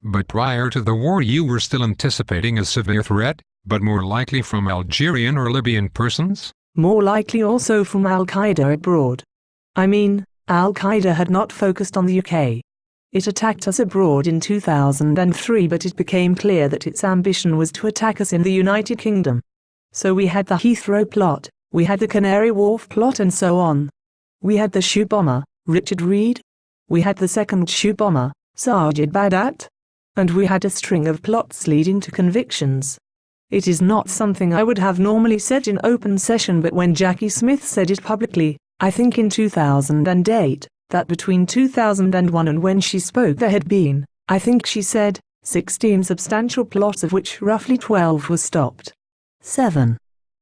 But prior to the war you were still anticipating a severe threat, but more likely from Algerian or Libyan persons? More likely also from Al-Qaeda abroad. I mean, Al-Qaeda had not focused on the UK. It attacked us abroad in 2003, but it became clear that its ambition was to attack us in the United Kingdom. So we had the Heathrow plot, we had the Canary Wharf plot and so on. We had the shoe bomber, Richard Reed. We had the second shoe bomber, Sajid Badat. And we had a string of plots leading to convictions. It is not something I would have normally said in open session, but when Jackie Smith said it publicly, I think in 2008, that between 2001 and when she spoke there had been, I think she said, 16 substantial plots of which roughly 12 were stopped. 7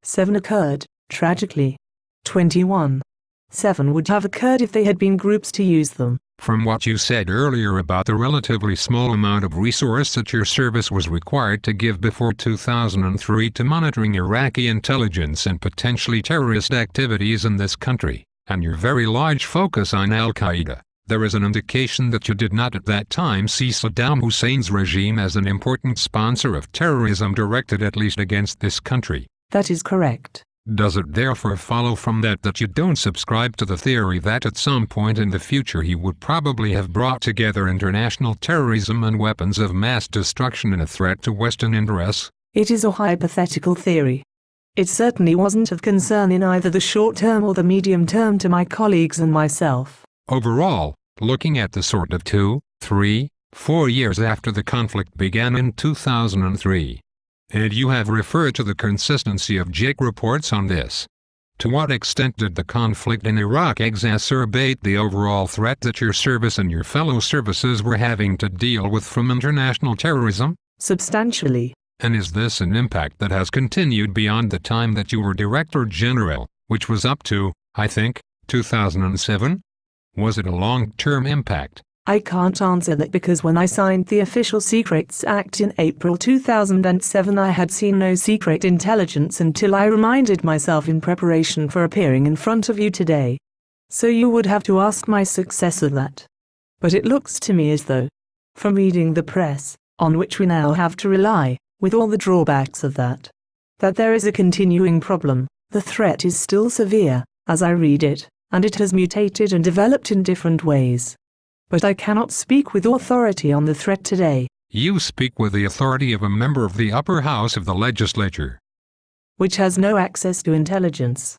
occurred, tragically. 21. 7 would have occurred if they had been groups to use them. From what you said earlier about the relatively small amount of resource that your service was required to give before 2003 to monitoring Iraqi intelligence and potentially terrorist activities in this country, and your very large focus on Al-Qaeda, there is an indication that you did not at that time see Saddam Hussein's regime as an important sponsor of terrorism directed at least against this country. That is correct. Does it therefore follow from that that you don't subscribe to the theory that at some point in the future he would probably have brought together international terrorism and weapons of mass destruction in a threat to Western interests? It is a hypothetical theory. It certainly wasn't of concern in either the short term or the medium term to my colleagues and myself. Overall, looking at the sort of 2, 3, 4 years after the conflict began in 2003, and you have referred to the consistency of JIC reports on this. To what extent did the conflict in Iraq exacerbate the overall threat that your service and your fellow services were having to deal with from international terrorism? Substantially. And is this an impact that has continued beyond the time that you were Director General, which was up to, I think, 2007? Was it a long-term impact? I can't answer that because when I signed the Official Secrets Act in April 2007 I had seen no secret intelligence until I reminded myself in preparation for appearing in front of you today. So you would have to ask my successor that. But it looks to me as though, from reading the press, on which we now have to rely, with all the drawbacks of that there is a continuing problem. The threat is still severe, as I read it, and it has mutated and developed in different ways. But I cannot speak with authority on the threat today. You speak with the authority of a member of the upper house of the legislature, which has no access to intelligence.